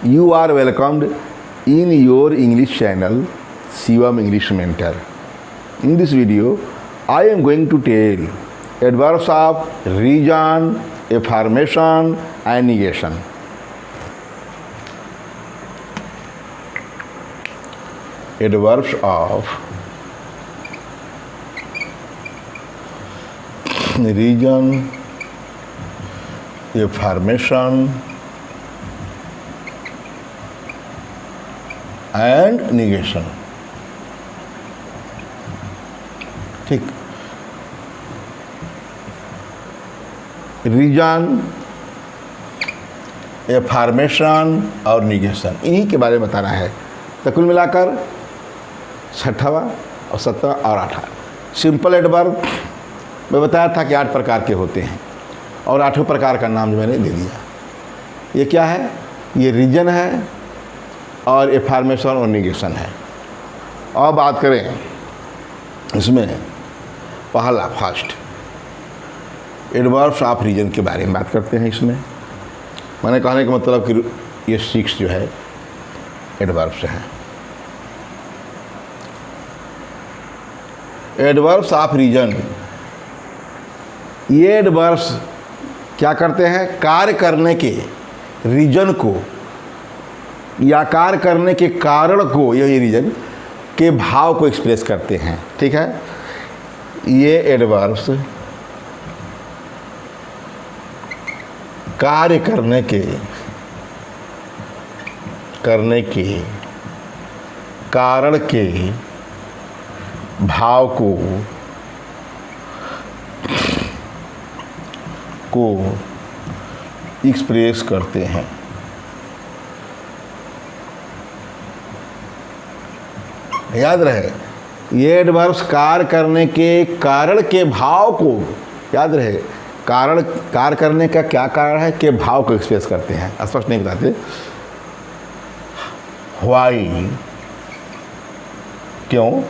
You are welcomed in your English channel, Shivam English Mentor. In this video, I am going to tell adverbs of region, affirmation and negation. Adverbs of region, affirmation and negation. ठीक, reason, एफार्मेशन और negation, इन्हीं के बारे में बताना है। तो कुल मिलाकर 6वां और 7वां और 8वां सिंपल एडवर्ब मैं बताया था कि 8 प्रकार के होते हैं और 8वें प्रकार का नाम मैंने दे दिया। ये क्या है? ये रीजन है और एफार्मेशन और निगेशन है। अब बात करें इसमें पहला फर्स्ट एडवर्ब्स ऑफ रीजन के बारे में बात करते हैं। इसमें मैंने कहने का मतलब कि ये 6 जो है एडवर्ब्स हैं। एडवर्ब्स ऑफ रीजन, ये एडवर्ब्स क्या करते हैं? कार्य करने के रीजन को या कार्य करने के कारण को, यही रीजन के भाव को एक्सप्रेस करते हैं। ठीक है, ये एडवर्ब्स कार्य करने के कारण के भाव को एक्सप्रेस करते हैं। याद रहे, ये एडवर्ब्स कार्य करने के कारण के भाव को, याद रहे, कार्य करने का क्या कारण है के भाव को एक्सप्रेस करते हैं। स्पष्ट नहीं बताते। व्हाई, क्यों,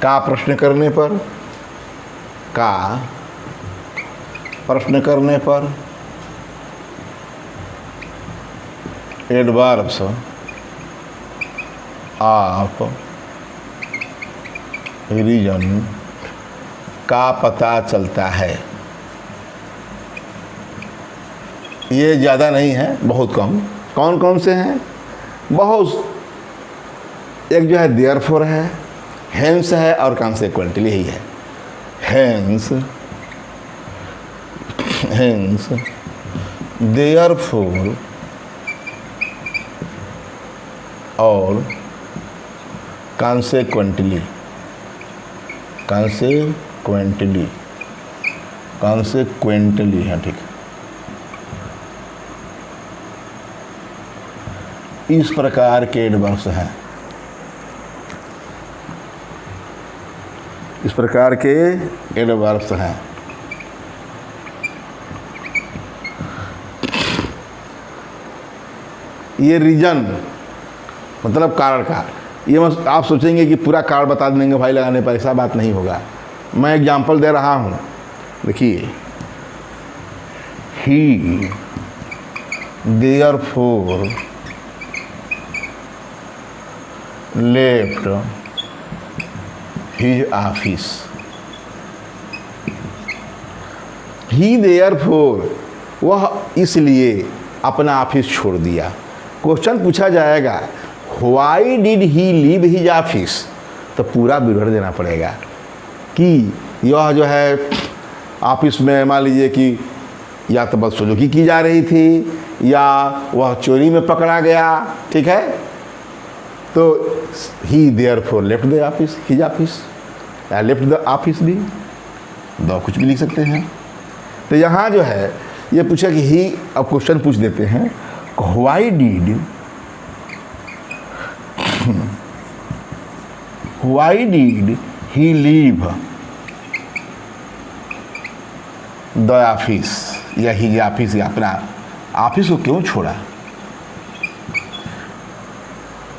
का प्रश्न करने पर, एडवर्ब्स ऑफ रीजन का पता चलता है। ये ज़्यादा नहीं है, बहुत कम। कौन कौन से हैं? बहुत, एक जो है देयरफॉर है, हेंस है और कॉन्सेक्वेंटली ही है। हेंस, देयरफॉर और कॉन्सेक्वेंटली है। ठीक, इस प्रकार के एडवर्ब्स हैं। इस प्रकार के एडवर्ब्स हैं। ये रीजन मतलब कारण का, ये आप सोचेंगे कि पूरा कारण बता देंगे भाई लगाने पर, ऐसा बात नहीं होगा। मैं एग्जाम्पल दे रहा हूँ। देखिए, ही देयरफॉर लेफ्ट हिज ऑफिस। ही देयरफॉर, वह इसलिए अपना ऑफिस छोड़ दिया। क्वेश्चन पूछा जाएगा why did he leave his office, तो पूरा विवरण देना पड़ेगा कि यह जो है ऑफिस में मान लीजिए कि या तो बदसलूकी की जा रही थी या वह चोरी में पकड़ा गया। ठीक है, तो he therefore left the office, his office, या लेफ्ट द ऑफिस भी, दो कुछ भी लिख सकते हैं। तो यहाँ जो है ये पूछा कि ही, अब क्वेश्चन पूछ देते हैं why did he leave the office, या हिज ऑफिस, या अपना ऑफिस को क्यों छोड़ा।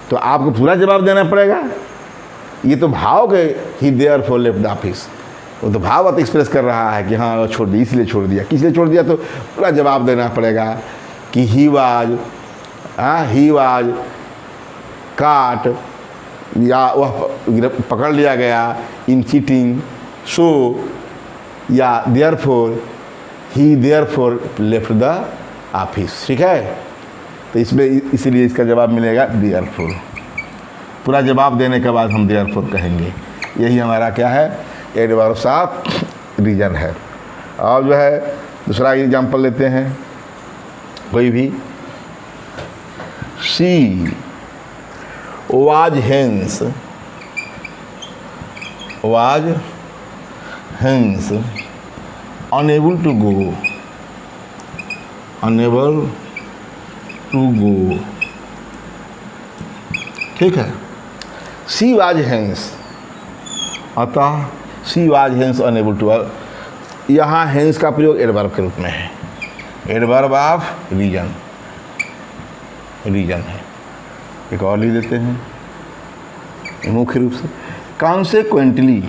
तो आपको पूरा जवाब देना पड़ेगा। ये तो भाव के ही देयरफॉर लेफ्ट द ऑफिस, वो तो भाव एक्सप्रेस कर रहा है कि हाँ छोड़ दिया, इसलिए छोड़ दिया, किसलिए छोड़ दिया, तो पूरा जवाब देना पड़ेगा कि ही वाज काट या वह पकड़ लिया गया इन चीटिंग, सो या therefore he therefore left the office. ठीक है, तो इसमें इसीलिए इसका जवाब मिलेगा देयरफॉर। पूरा जवाब देने के बाद हम देयरफॉर कहेंगे। यही हमारा क्या है, एडवर्ब्स ऑफ रीजन है। और जो है दूसरा एग्जाम्पल लेते हैं कोई भी। She was hence unable to go ठीक है। शी वाज हेंस, अतः she was hence unable to, यहाँ हेंस का प्रयोग एडवर्ब के रूप में है, एडवर्ब ऑफ रीजन है। एक और लिख देते हैं मुख्य रूप से, कॉन्सेक्वेंटली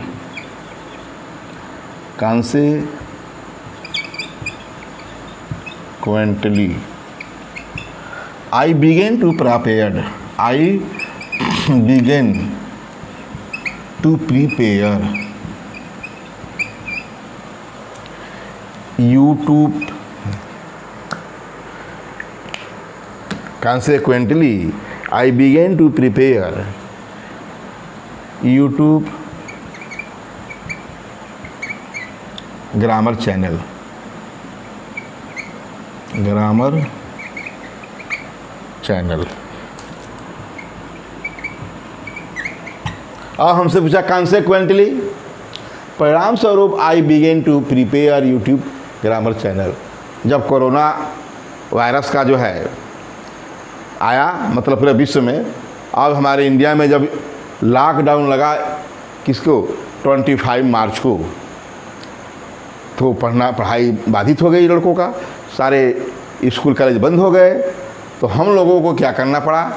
I began to prepare YouTube. Consequently, I began to prepare YouTube grammar channel. और हमसे पूछा कॉन्सेक्वेंटली, परिणाम स्वरूप I begin to prepare YouTube grammar channel. जब कोरोना वायरस का जो है आया, मतलब पूरे विश्व में, अब हमारे इंडिया में जब लॉकडाउन लगा किसको 25 मार्च को, तो पढ़ाई बाधित हो गई लड़कों का, सारे स्कूल कॉलेज बंद हो गए। तो हम लोगों को क्या करना पड़ा,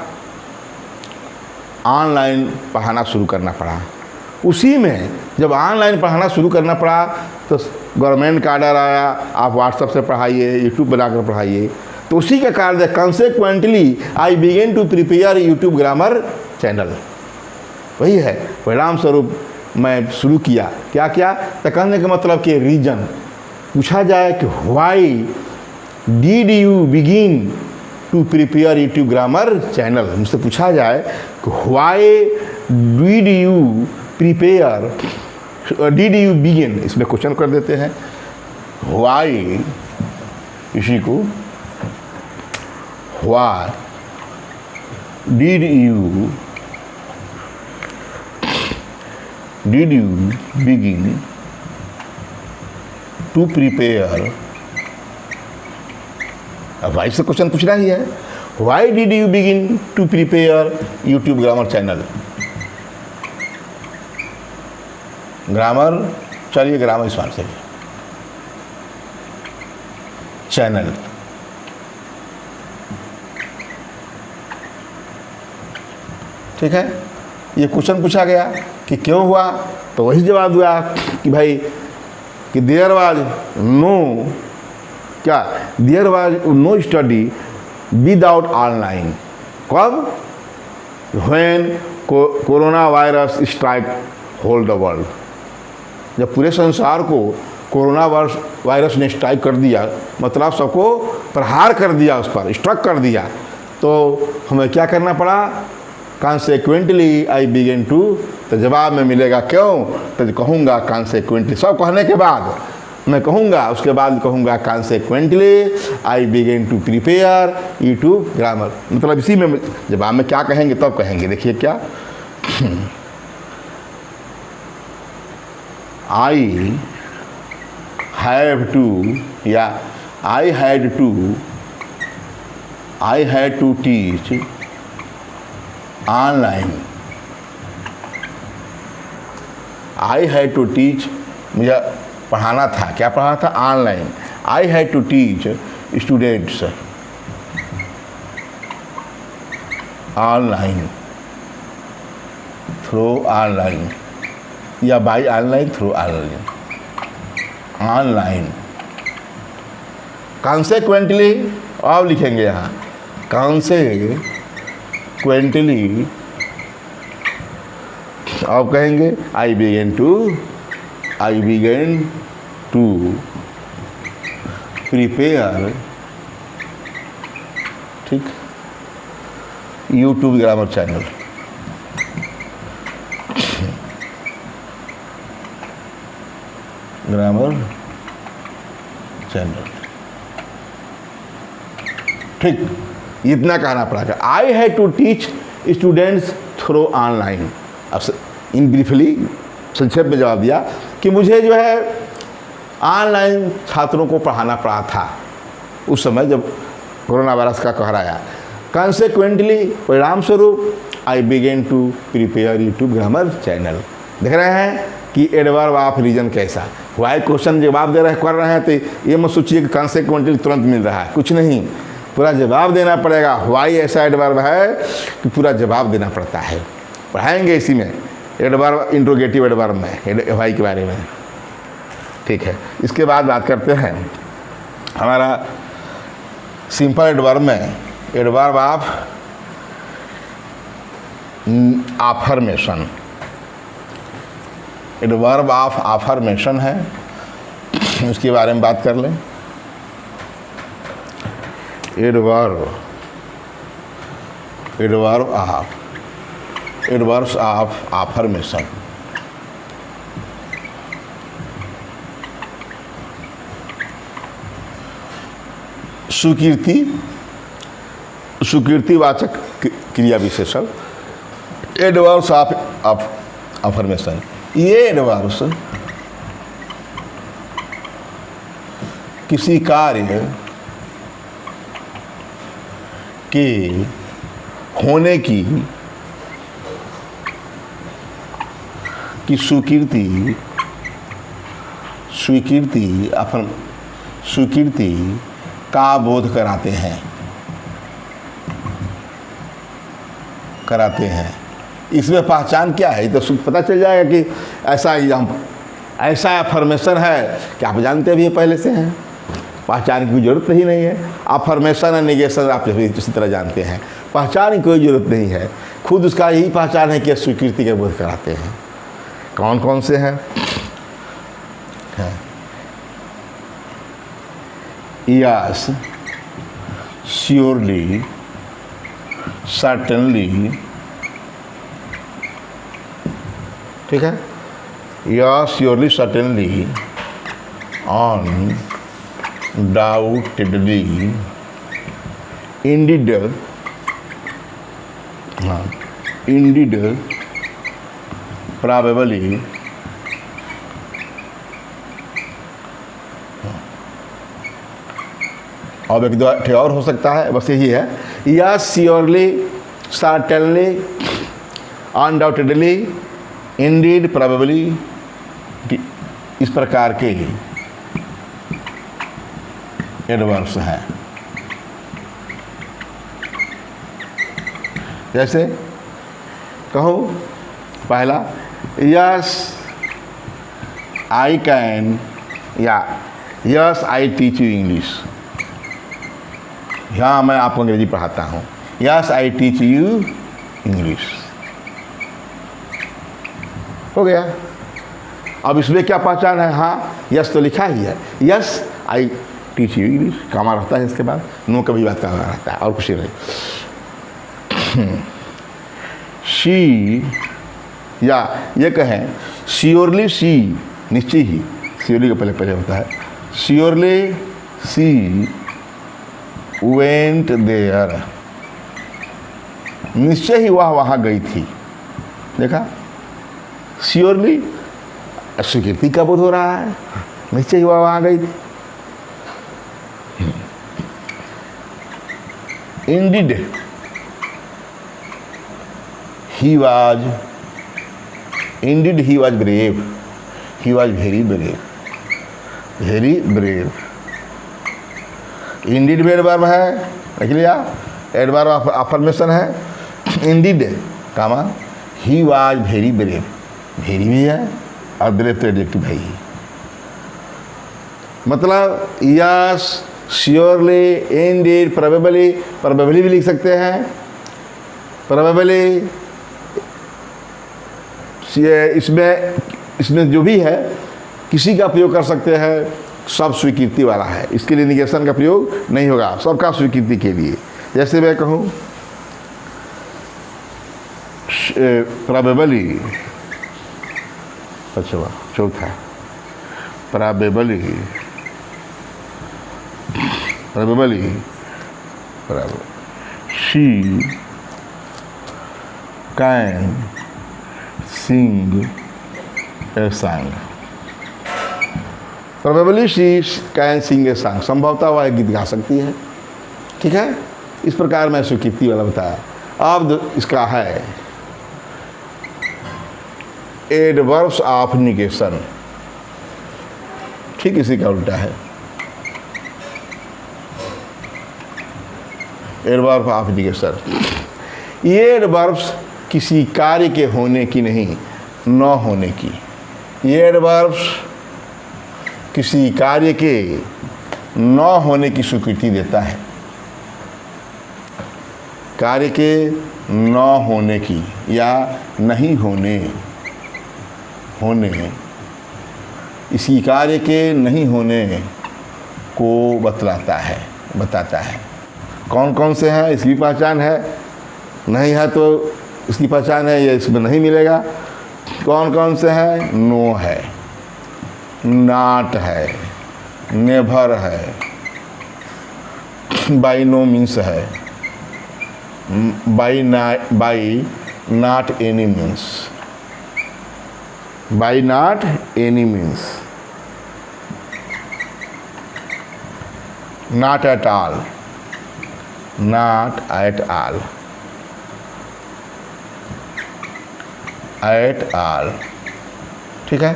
ऑनलाइन पढ़ाना शुरू करना पड़ा। उसी में जब ऑनलाइन पढ़ाना शुरू करना पड़ा तो गवर्नमेंट का ऑर्डर आया, आप व्हाट्सएप से पढ़ाइए, यूट्यूब बनाकर पढ़ाइए। तो उसी का कारण है consequently I begin to prepare YouTube grammar channel. वही है, परिणाम स्वरूप मैं शुरू किया। क्या किया, तो कहने का मतलब कि रीजन पूछा जाए कि why did you begin to prepare YouTube grammar channel, मुझसे पूछा जाए कि why did you prepare, did you begin, इसमें क्वेश्चन कर देते हैं। व्हाई, इसी को why did you begin to prepare, अब वाई से क्वेश्चन पूछना ही है। Why did you begin to prepare YouTube grammar channel. Grammar, चलिए ग्रामर इस बार से, चैनल। ठीक है, ये क्वेश्चन पूछा गया कि क्यों हुआ, तो वही जवाब हुआ कि भाई कि देयर वाज नो, क्या, there was no study without online. कब, when corona virus strike whole the world, जब पूरे संसार को कोरोना वायरस ने स्ट्राइक कर दिया, मतलब सबको प्रहार कर दिया, उस पर स्ट्रक कर दिया, तो हमें क्या करना पड़ा, कॉन्सेक्वेंटली आई बिगेन टू। तो जवाब में मिलेगा क्यों, तो कहूँगा कॉन्सेक्वेंटली, सब कहने के बाद मैं कहूँगा, उसके बाद कहूँगा consequently I begin to prepare YouTube grammar. मतलब इसी में जवाब में क्या कहेंगे तब कहेंगे। देखिए क्या, आई हैव टू, या I had to teach online. I had to teach, मुझे पढ़ाना था, क्या पढ़ाना था, online. I had to teach students online, through online, या by online, through online. Consequently अब लिखेंगे यहाँ consequently, अब कहेंगे I began to prepare, ठीक, YouTube grammar channel. Grammar channel, ठीक, इतना कहना पड़ेगा। I have to teach students through online. अब इन ब्रीफली संक्षेप में जवाब दिया कि मुझे जो है ऑनलाइन छात्रों को पढ़ाना पड़ा था उस समय जब कोरोना वायरस का कहर आया। कंसेक्वेंटली, परिणाम स्वरूप, I begin to prepare YouTube grammar channel. देख रहे हैं कि एडवर्ब ऑफ रीजन कैसा वाई क्वेश्चन जवाब दे रहे कर रहे हैं, तो ये मत सोचिए कि कंसेक्वेंटली तुरंत मिल रहा है, कुछ नहीं, पूरा जवाब देना पड़ेगा। वाई ऐसा एडवर्ब है कि पूरा जवाब देना पड़ता है। पढ़ाएंगे इसी में एडवर्ब, इंट्रोगेटिव एडवर्ब में वाई के बारे में, ठीक है। इसके बाद बात करते हैं हमारा सिंपल एडवर्ब में, एडवर्ब ऑफ आफर्मेशन। एडवर्ब ऑफ आफर्मेशन है, उसके बारे में बात कर लें। Adverbs of आफर्मेशन। सुकीर्तिवाचक क्रिया विशेषण, एडवर्ब्स ऑफ अफर्मेशन। ये एडवर्ब्स किसी कार्य के होने की स्वीकृति का बोध कराते हैं। इसमें पहचान क्या है तो पता चल जाएगा कि ऐसा अफर्मेशन है कि आप जानते भी पहले से हैं, पहचान की जरूरत ही नहीं है। अफर्मेशन और निगेशन आप इसी तरह जानते हैं, पहचान की कोई ज़रूरत नहीं है, खुद उसका यही पहचान है कि स्वीकृति का बोध कराते हैं। कौन कौन से हैं? यस, श्योरली, सर्टेनली, ठीक है, yes, surely, certainly, undoubtedly, Indeed, probably, और एक दो और हो सकता है, बस यही है। Yes, surely, certainly, undoubtedly, Indeed, probably, इस प्रकार के एडवर्ब्स हैं। जैसे कहो पहला, यस आई कैन, या yes I teach you English. यहाँ मैं आपको अंग्रेजी पढ़ाता हूँ। Yes I teach you English, हो गया। अब इसमें क्या पहचान है? हाँ, यस तो लिखा ही है, yes I teach you English, comma रहता है इसके बाद, नो कभी बात कामा रहता है और कुछ नहीं। शी, या ये कहें श्योरली सी, निश्चय ही, श्योरली का पहले होता है। श्योरली सी वेंट देयर, निश्चय ही वह वहाँ गई थी। देखा, श्योरली स्वीकृति का बोध हो रहा है, निश्चय ही वह वहाँ गई थी। Indeed he was brave, he was very brave. Indeed adverb है, देख लिया, एडवर्ब ऑफ अफर्मेशन है। Indeed comma he was very brave, very भी है और ब्रेव तो एडजेक्टिव है ही। मतलब yes surely, indeed, probably, probably भी लिख सकते हैं, प्रोबेबली। इसमें जो भी है किसी का प्रयोग कर सकते हैं, सब स्वीकृति वाला है, इसके लिए निगेशन का प्रयोग नहीं होगा, सबका स्वीकृति के लिए। जैसे मैं कहूँ प्रोबेबली, अच्छा चौथा probably, she can sing a song, probably she can sing a song, संभवतः वह गीत गा सकती है। ठीक है, इस प्रकार मैं स्वीकृति वाला बताया। अब इसका है एडवर्ब्स ऑफ निगेशन, ठीक इसी का उल्टा है, एडवर्ब ऑफ निगेशन। ये एडवर्ब्स किसी कार्य के होने की नहीं, न होने की। ये एडवर्ब्स किसी कार्य के न होने की स्वीकृति देता है, कार्य के न होने की या नहीं होने, इसी कार्य के नहीं होने को बतलाता है, बताता है। कौन कौन से हैं इसकी पहचान है, नहीं है तो इसकी पहचान है, ये इसमें नहीं मिलेगा। कौन कौन से हैं, नो है, नॉट है, नेवर है, बाई नो मीन्स है, by not any means, by not any means, not at all, not at all, at all. ठीक है,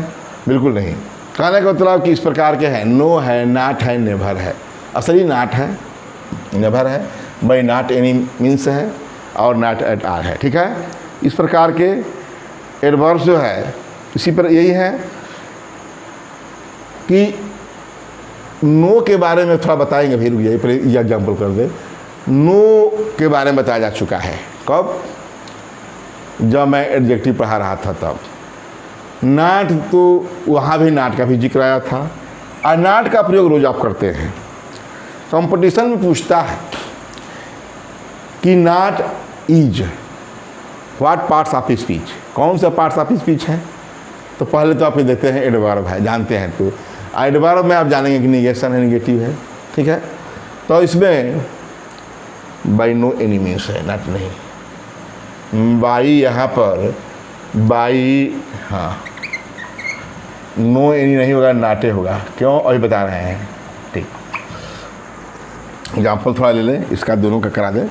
बिल्कुल नहीं। कहने का मतलब कि इस प्रकार के हैं, नो है, नॉट है, नेवर है, असली नॉट है, नेवर है, बाई नॉट एनी मीन्स है और नॉट एट ऑल है। ठीक है, इस प्रकार के एडवर्ब्स जो है इसी पर यही है कि नो के बारे में थोड़ा बताएंगे, फिर ये एग्जाम्पल कर दे। नो के बारे में बताया जा चुका है, कब, जब मैं एडजेक्टिव पढ़ा रहा था तब। नॉट तो वहाँ भी नॉट का भी जिक्र आया था, और नॉट का प्रयोग रोज आप करते हैं। कंपटीशन में पूछता है कि not is what parts of speech, कौन सा पार्ट्स ऑफ स्पीच है, तो पहले तो आप ये देखते हैं एडवर्ब है, जानते हैं। तो एडवर्ब में आप जानेंगे कि निगेशन है, निगेटिव है। ठीक है, तो इसमें बाई नो एनी मीन्स है, नॉट नहीं। बाई यहाँ पर बाई, हाँ, नो एनी नहीं होगा, नाटे होगा। क्यों, अभी बता रहे हैं। ठीक, एग्जाम्पल थोड़ा ले लें, इसका दोनों का करा दें,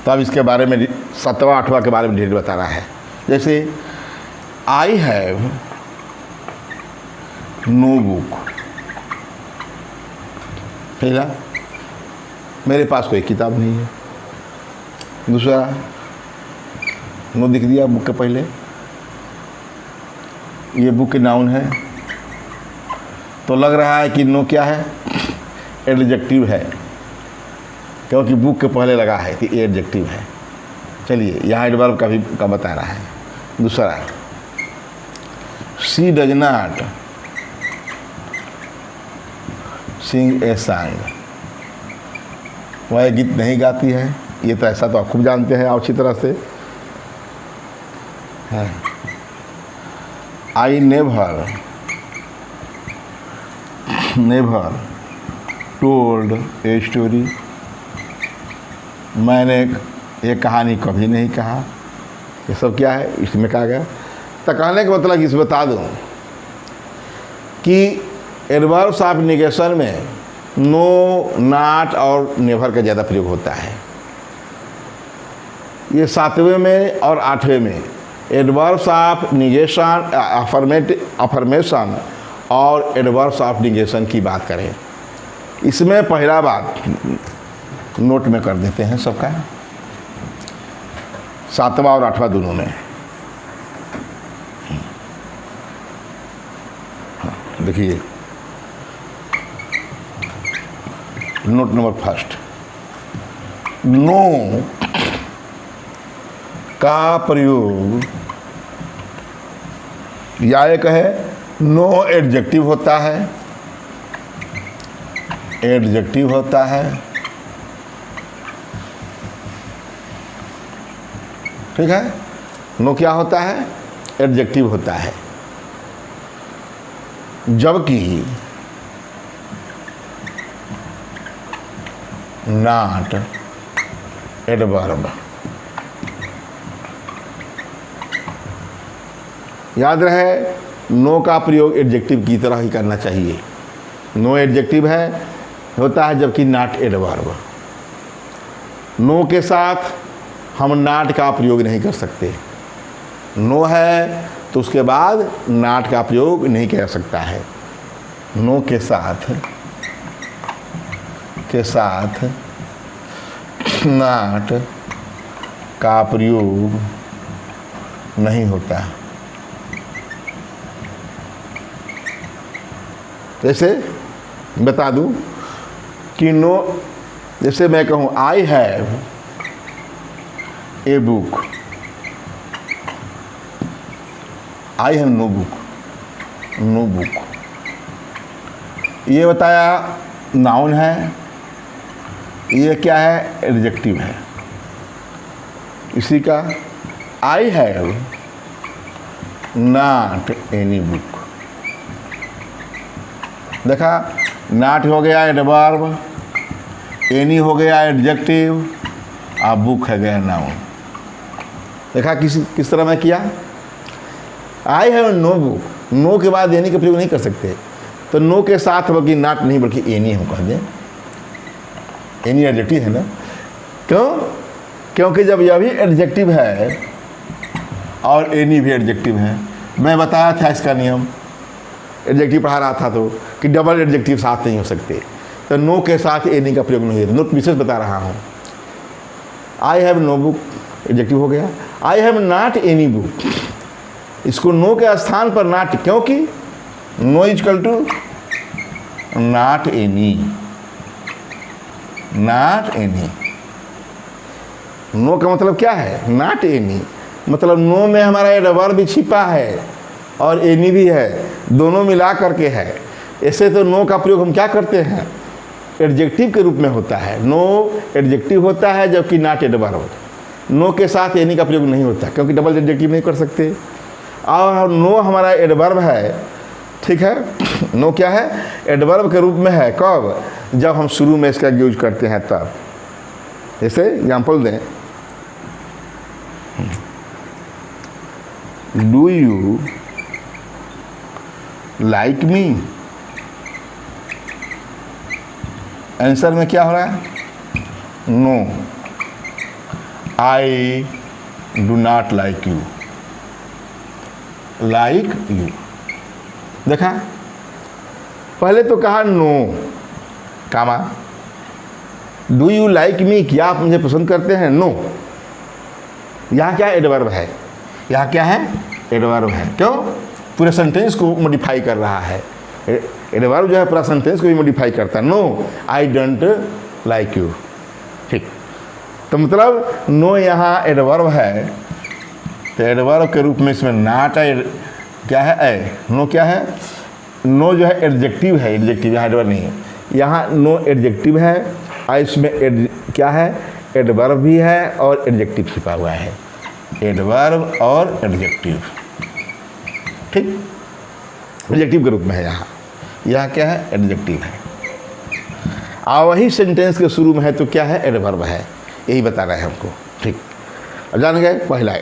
तब इसके बारे में 7वां 8वां के बारे में ढेर बता रहा है। जैसे आई हैव नो बुक, पहला मेरे पास कोई किताब नहीं है। दूसरा, नो दिख दिया बुक के पहले, ये बुक के नाउन है, तो लग रहा है कि नो क्या है, एडजेक्टिव है, क्योंकि बुक के पहले लगा है कि एडजेक्टिव है। चलिए, यहाँ एडवर्ब का बता रहा है। दूसरा, she does not sing a song, वह गीत नहीं गाती है। ये तो ऐसा तो आप खूब जानते हैं अच्छी तरह से। I never told a story, मैंने ये कहानी कभी नहीं कहा। ये सब क्या है, इसमें कहा गया। तो कहने का मतलब इस बता दूं कि एडवर्ब्स ऑफ निगेशन में नो, नॉट और नेवर का ज़्यादा प्रयोग होता है। ये 7वें में और 8वें में एडवर्ब्स ऑफ निगेशन, अफर्मेशन और एडवर्ब्स ऑफ निगेशन की बात करें। इसमें पहला बात नोट में कर देते हैं सबका, 7वां और 8वां दोनों में। देखिए, नोट नंबर फर्स्ट, नो का प्रयोग या एक है नो एडजेक्टिव होता है, एडजेक्टिव होता है, ठीक है। नो क्या होता है? एडजेक्टिव होता है, जबकि नॉट एडवर्ब। याद रहे, नो का प्रयोग एडजेक्टिव की तरह ही करना चाहिए। नो एडजेक्टिव है होता है, जबकि नॉट एडवर्ब। नो के साथ हम नॉट का प्रयोग नहीं कर सकते। नो है तो उसके बाद नॉट का प्रयोग नहीं किया जा सकता है। नो के साथ नॉट का प्रयोग नहीं होता। जैसे बता दूं कि नो, जैसे मैं कहूँ I have a book, I have no book, no book, ये बताया नाउन है, ये क्या है? एडजेक्टिव है। इसी का आई हैव नॉट एनी बुक, देखा, नॉट हो गया एडवर्ब, एनी हो गया एडजेक्टिव, आ बुक है गया नाउन। देखा किस तरह मैं किया? I have no book, no के बाद एनी का प्रयोग नहीं कर सकते, तो नो के साथ बल्कि नॉट नहीं बल्कि एनी हम कह दें। एनी एडजेक्टिव है ना, क्यों? क्योंकि जब यह भी एडजेक्टिव है और एनी भी एडजेक्टिव है। मैं बताया था इसका नियम, एडजेक्टिव पढ़ा रहा था तो, कि डबल एडजेक्टिव साथ नहीं हो सकते, तो नो के साथ एनी का प्रयोग नहीं होता। नोट विशेष बता रहा हूँ। I have no book adjective हो गया, I have not any book, इसको नो के स्थान पर नॉट, क्योंकि no is equal to not any, not any. No का मतलब क्या है? नॉट एनी, मतलब नो में हमारा एडवर्ब भी छिपा है और एनी भी है, दोनों मिला करके है। ऐसे तो नो का प्रयोग हम क्या करते हैं? एडजेक्टिव के रूप में होता है। नो एडजेक्टिव होता है, जबकि नॉट एडवर्ब। नो के साथ एनी का प्रयोग नहीं होता, क्योंकि डबल एडजेक्टिव नहीं कर सकते। और नो हमारा एडवर्ब है, ठीक है। नो क्या है? एडवर्ब के रूप में है। कब? जब हम शुरू में इसका यूज करते हैं तब। जैसे एग्जाम्पल दें, do you like me? Answer में क्या हो रहा है? No, I do not like you, like you. देखा, पहले तो कहा no comma, do you like me, क्या आप मुझे पसंद करते हैं? नो। यहाँ क्या एडवर्ब है? यहाँ क्या है? एडवर्ब है। क्यों? पूरे सेंटेंस को मॉडिफाई कर रहा है। एडवर्ब जो है पूरा सेंटेंस को भी मॉडिफाई करता है। No I don't like you, ठीक। तो मतलब नो यहाँ एडवर्ब है, तो एडवर्ब के रूप में इसमें नॉट क्या है? ए। नो क्या है? नो जो है एडजेक्टिव है, एडजेक्टिव, यहाँ एडवर्ब नहीं है। यहाँ नो एडजेक्टिव है और इसमें क्या है? एडवर्ब भी है और एडजेक्टिव छिपा हुआ है। एडवर्ब और एडजेक्टिव, ठीक, एडजेक्टिव के रूप में है। यहाँ क्या है? एडजेक्टिव है। और वही सेंटेंस के शुरू में है तो क्या है? एडवर्ब है। यही बता रहे हैं हमको, ठीक। अब जान गए पहला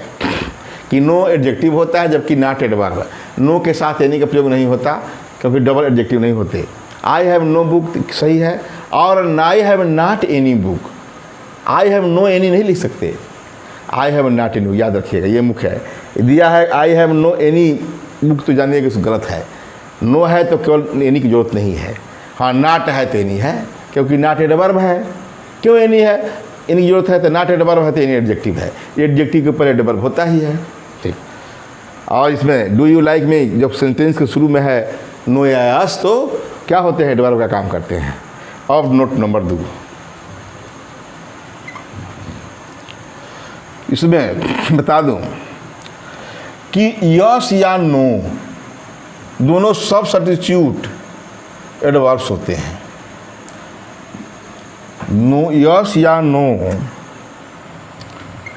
कि नो एडजेक्टिव होता है, जबकि नॉट एडवर्ब। नो के साथ एनी का प्रयोग नहीं होता, क्योंकि डबल एडजेक्टिव नहीं होते। आई हैव नो बुक सही है, और I have not any book. I have no any नहीं लिख सकते, आई हैव नॉट एनी, याद रखिएगा, ये मुख्य है। दिया है I have no any book, तो जानिए कि गलत है। नो है तो केवल एनी की जरूरत नहीं है। हाँ, नॉट है तो एनी है, क्योंकि नॉट एडवर्ब है। क्यों एनी है? एनी की जरूरत है तो नॉट एडवर्ब है, तो एनी एडजेक्टिव है। एडजेक्टिव के ऊपर एडवर्ब होता ही है, ठीक। और इसमें डू यू लाइक मी जब सेंटेंस के शुरू में है नो या यस, तो क्या होते हैं? एडवर्ब का काम करते हैं। अब नोट नंबर 2, इसमें बता दूं कि यस या नो दोनों सब्स्टिट्यूट एडवर्ब्स होते हैं। नो, यस या नो,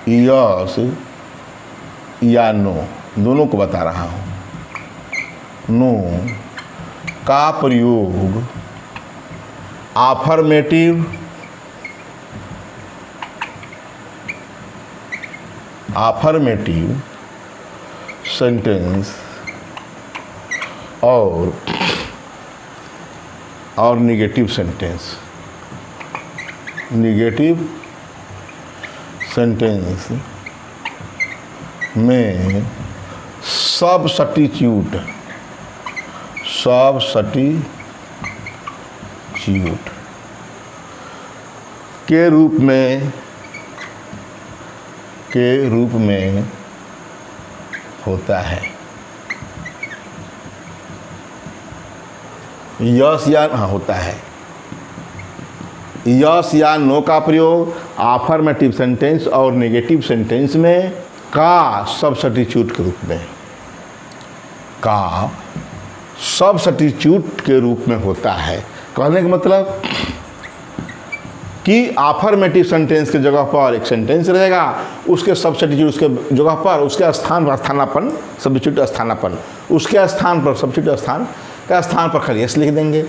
यस या नो दोनों को बता रहा हूं। नो का प्रयोग आफर्मेटिव, आफर्मेटिव सेंटेंस और निगेटिव सेंटेंस, निगेटिव सेंटेंस में सब्स्टिट्यूट के रूप में होता है। यस या होता है। यस या नो का प्रयोग आफर्मेटिव सेंटेंस और नेगेटिव सेंटेंस में का सब्स्टिट्यूट के रूप में, का सब्स्टिट्यूट के रूप में होता है। कहने का मतलब कि आफर्मेटिव सेंटेंस के जगह पर एक सेंटेंस रहेगा, उसके सब्स्टिट्यूट, उसके जगह पर, उसके स्थान पर स्थानापन्न, सब्स्टिट्यूट स्थानापन्न, उसके स्थान पर सब्स्टिट्यूट स्थान का स्थान पर खाली यस लिख देंगे।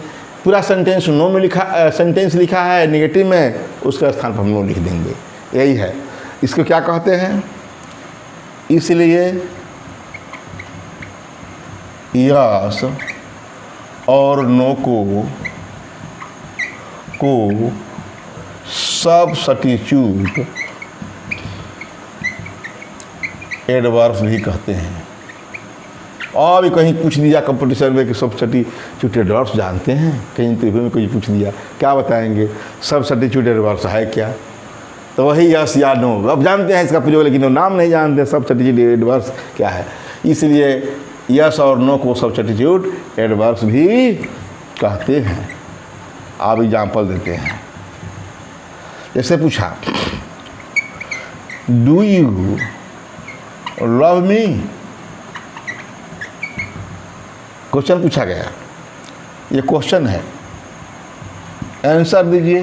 पूरा सेंटेंस नो में सेंटेंस लिखा है नेगेटिव में, उसके स्थान पर हम नो लिख देंगे। यही है, इसको क्या कहते हैं। इसलिए यस और नो को सब्स्टिट्यूट एडवर्ब्स भी कहते हैं। और भी कहीं पूछ दिया कंपटीशन में कि सब्स्टिट्यूट एडवर्ब्स जानते हैं, कहीं इंटरव्यू में कोई पूछ दिया, क्या बताएंगे सब्स्टिट्यूट एडवर्ब्स है क्या, तो वही यस या नो। अब जानते हैं इसका प्रयोग, लेकिन वो नाम नहीं जानते सब्स्टिट्यूट एडवर्ब्स क्या है। इसलिए यस और नो को सब्स्टिट्यूट एडवर्ब्स भी कहते हैं। आप एग्जाम्पल देते हैं, जैसे पूछा do you love me, question पूछा गया, ये क्वेश्चन है, आंसर दीजिए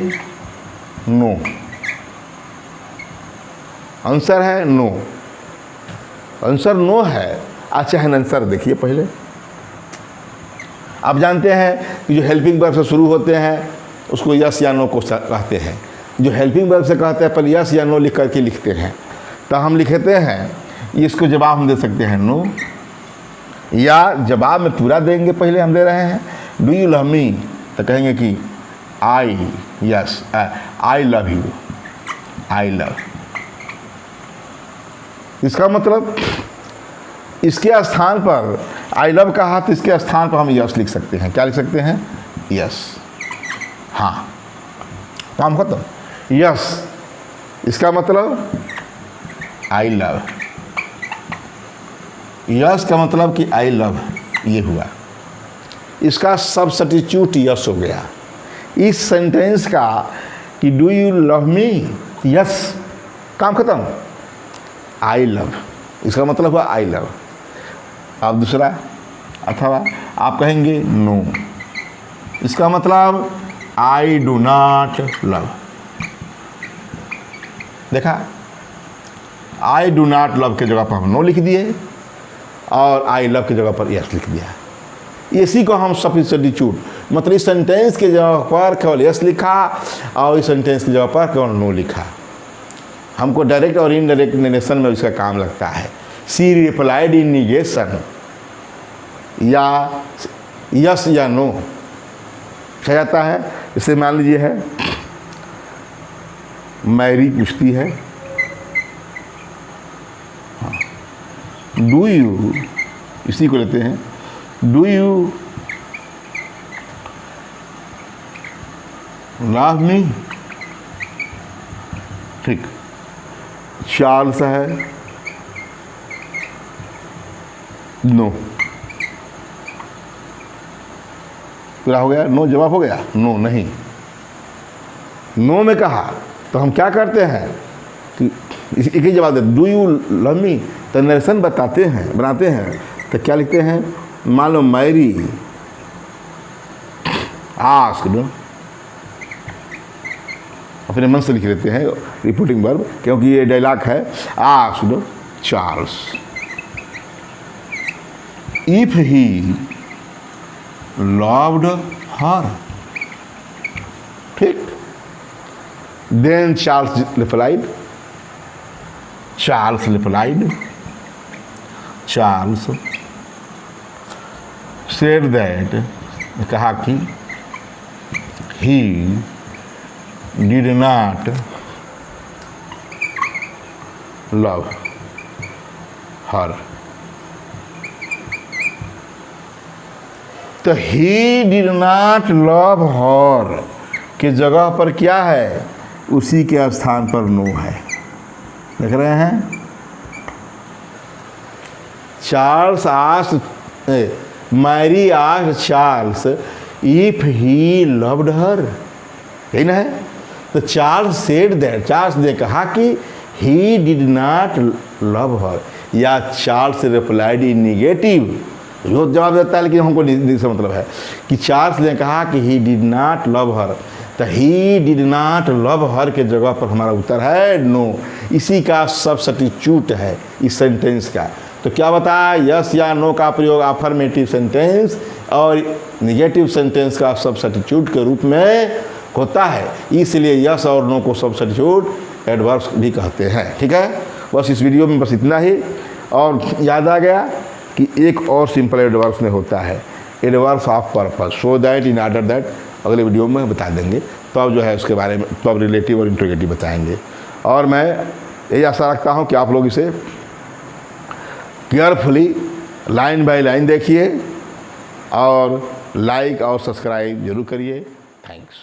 नो। आंसर है नो, आंसर नो है। अच्छा है, आंसर देखिए पहले। आप जानते हैं कि जो हेल्पिंग वर्ब से शुरू होते हैं उसको यस या नो को कहते हैं। जो हेल्पिंग वर्ब से कहते हैं पर यस या नो लिख करके लिखते हैं, तो हम लिखते हैं, इसको जवाब हम दे सकते हैं नो, या जवाब में पूरा देंगे। पहले हम दे रहे हैं डू यू लव मी, तो कहेंगे कि I yes I love you, I love. इसका मतलब इसके स्थान पर आई लव कहा तो इसके स्थान पर हम यस लिख सकते हैं। क्या लिख सकते हैं? यस। हाँ, काम खत्म। यस, इसका मतलब आई लव। यस का मतलब कि आई लव, ये हुआ। इसका सब्स्टिट्यूट यस हो गया। इस सेंटेंस का कि do you love me, yes, काम खत्म। आई लव, इसका मतलब हुआ आई लव। अब दूसरा, अथवा आप कहेंगे नो, इसका मतलब आई डू नॉट लव। देखा, आई डू नॉट लव के जगह पर हम नो लिख दिए और आई लव की जगह पर यस लिख दिया। इसी को हम सब्स्टिट्यूट, मतलब इस सेंटेंस के जगह पर केवल यस लिखा और इस सेंटेंस की जगह पर केवल नो लिखा। हमको डायरेक्ट और इनडायरेक्ट नरेशन में इसका काम लगता है। सी रिप्लाइड इन निगेशन, या यस या नो कहा जाता है। इसे मान लीजिए है, मैरी पूछती है डू यू, इसी को लेते हैं, डू यू लव मी, ठीक। चार्ल्स है नो, पूरा हो गया। नो जवाब हो गया, नो नहीं। नो में कहा तो हम क्या करते हैं कि एक ही जवाब देते, डू यू लव मी, तो नरेशन बनाते हैं तो क्या लिखते हैं, मान लो मैरी आस्क्ड, अपने मन से लिख लेते हैं रिपोर्टिंग वर्ब, क्योंकि ये डायलॉग है, asked Charles if he loved her, ठीक। Then Charles replied, Charles said that, कहा कि he did not love her, तो he did not love her के जगह पर क्या है, उसी के स्थान पर नो है, देख रहे हैं। Charles asked, Mary asked Charles if he loved her, यही ना है। तो चार्ल्स सेड दैट, चार्ल्स ने कहा कि ही डिड नॉट लव हर, या चार्ल्स रिप्लाइड इन निगेटिव, जो जवाब देता है लेकिन हमको से मतलब है कि चार्ल्स ने कहा कि he did not love her, तो he did not love her के जगह पर हमारा उत्तर है नो, इसी का सब्स्टिट्यूट है इस सेंटेंस का। तो क्या बताया, यस या नो का प्रयोग अफर्मेटिव सेंटेंस और निगेटिव सेंटेंस का सब्स्टिट्यूट के रूप में होता है, इसलिए यस और नो को सब्स्टिट्यूट एडवर्ब्स भी कहते हैं, ठीक है। बस इस वीडियो में बस इतना ही, और याद आ गया कि एक और सिंपल एडवर्ब्स में होता है, adverbs of purpose, so that, in order that, अगले वीडियो में बता देंगे, तो अब जो है उसके बारे में तो अब रिलेटिव और इंट्रोगेटिव बताएंगे। और मैं यही आशा रखता हूँ कि आप लोग इसे केयरफुली लाइन बाय लाइन देखिए और लाइक और सब्सक्राइब जरूर करिए। थैंक्स।